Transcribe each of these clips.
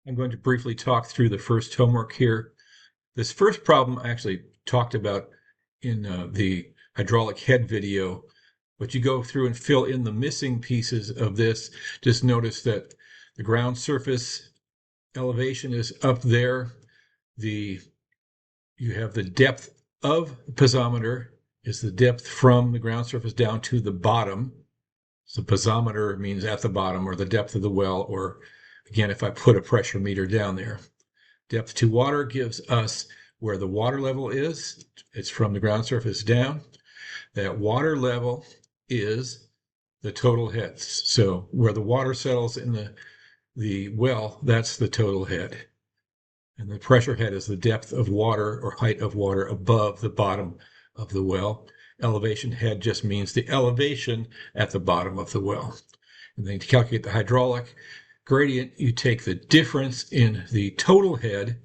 I'm going to briefly talk through the first homework here. This first problem I actually talked about in the hydraulic head video, but you go through and fill in the missing pieces of this. Just notice that the ground surface elevation is up there. You have the depth of the piezometer is the depth from the ground surface down to the bottom. So piezometer means at the bottom, or the depth of the well, or again, if I put a pressure meter down there. Depth to water gives us where the water level is. It's from the ground surface down. That water level is the total heads. So where the water settles in the well, that's the total head. And the pressure head is the depth of water or height of water above the bottom of the well. Elevation head just means the elevation at the bottom of the well. And then to calculate the hydraulic gradient, you take the difference in the total head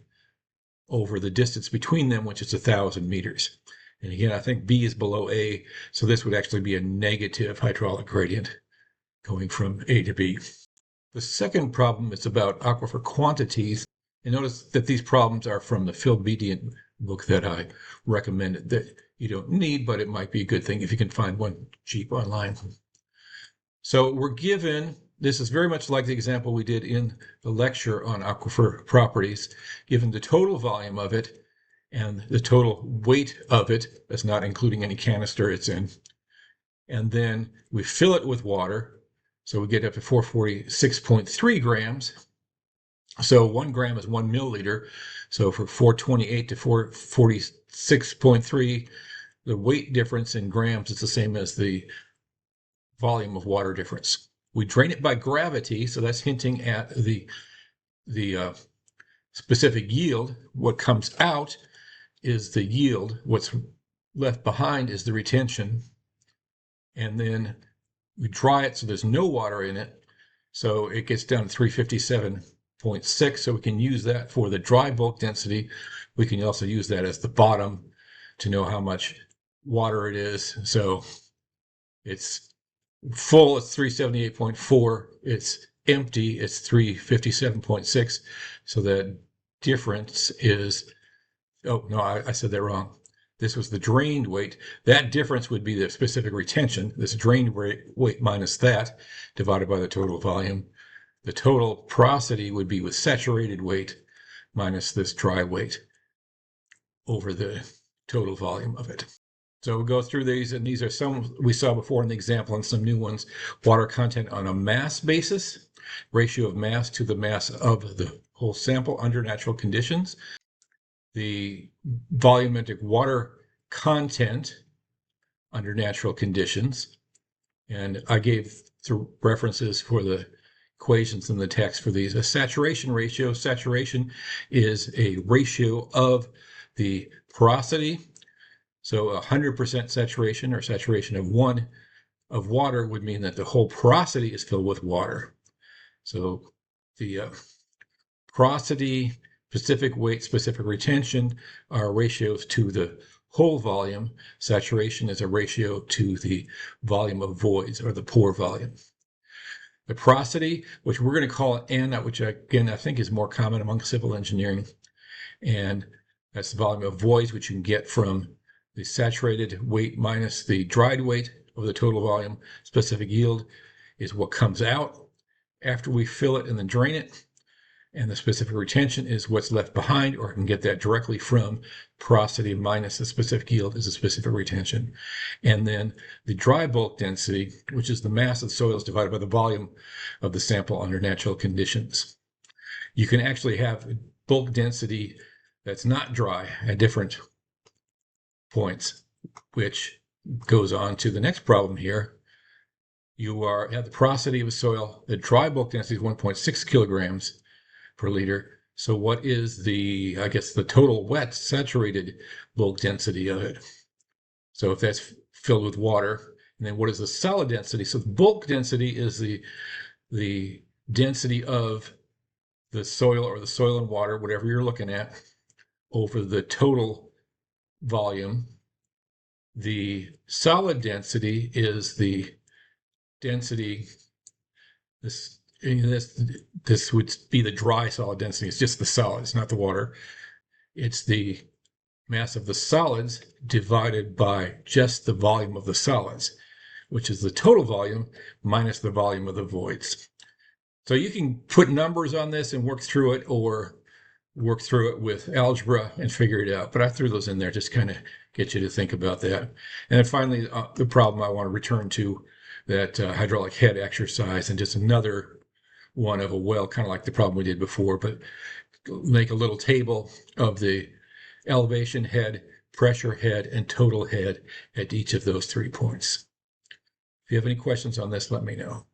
over the distance between them, which is 1,000 meters. And again, I think B is below A, so this would actually be a negative hydraulic gradient going from A to B. The second problem is about aquifer quantities. And notice that these problems are from the Phil Bedian book that I recommended, that you don't need, but it might be a good thing if you can find one cheap online. So we're given, this is very much like the example we did in the lecture on aquifer properties, given the total volume of it and the total weight of it, that's not including any canister it's in. And then we fill it with water. So we get up to 446.3 grams. So 1 gram is 1 milliliter. So for 428 to 446.3, the weight difference in grams is the same as the volume of water difference. We drain it by gravity, so that's hinting at the specific yield. What comes out is the yield. What's left behind is the retention. And then we dry it so there's no water in it. So it gets down to 357.6. So we can use that for the dry bulk density. We can also use that as the bottom to know how much water it is. So it's full, it's 378.4. It's empty, it's 357.6. So the difference is, oh no, I said that wrong. This was the drained weight. That difference would be the specific retention. This drained weight minus that divided by the total volume. The total porosity would be with saturated weight minus this dry weight over the total volume of it. So we'll go through these, and these are some we saw before in the example and some new ones. Water content on a mass basis, ratio of mass to the mass of the whole sample under natural conditions. The volumetric water content under natural conditions. And I gave the references for the equations in the text for these. A saturation ratio. Saturation is a ratio of the porosity. So 100% saturation, or saturation of 1 of water, would mean that the whole porosity is filled with water. So the porosity, specific weight, specific retention are ratios to the whole volume. Saturation is a ratio to the volume of voids, or the pore volume. The porosity, which we're going to call N, which again I think is more common among civil engineering, and that's the volume of voids, which you can get from the saturated weight minus the dried weight of the total volume. Specific yield is what comes out after we fill it and then drain it. And the specific retention is what's left behind, or I can get that directly from porosity minus the specific yield is a specific retention. And then the dry bulk density, which is the mass of the soils divided by the volume of the sample under natural conditions. You can actually have bulk density that's not dry at different points, which goes on to the next problem here. You are at the porosity of a soil. The dry bulk density is 1.6 kilograms per liter. So what is the total wet saturated bulk density of it? So if that's filled with water, and then what is the solid density? So the bulk density is the density of the soil, or the soil and water, whatever you're looking at, over the total volume. The solid density is the density, this this would be the dry solid density. It's just the solids, not the water. It's the mass of the solids divided by just the volume of the solids, which is the total volume minus the volume of the voids. So you can put numbers on this and work through it, or work through it with algebra and figure it out. But I threw those in there just kind of get you to think about that. And then finally, the problem I want to return to, that hydraulic head exercise, and just another one of a well, kind of like the problem we did before, but make a little table of the elevation head, pressure head, and total head at each of those 3 points. If you have any questions on this, let me know.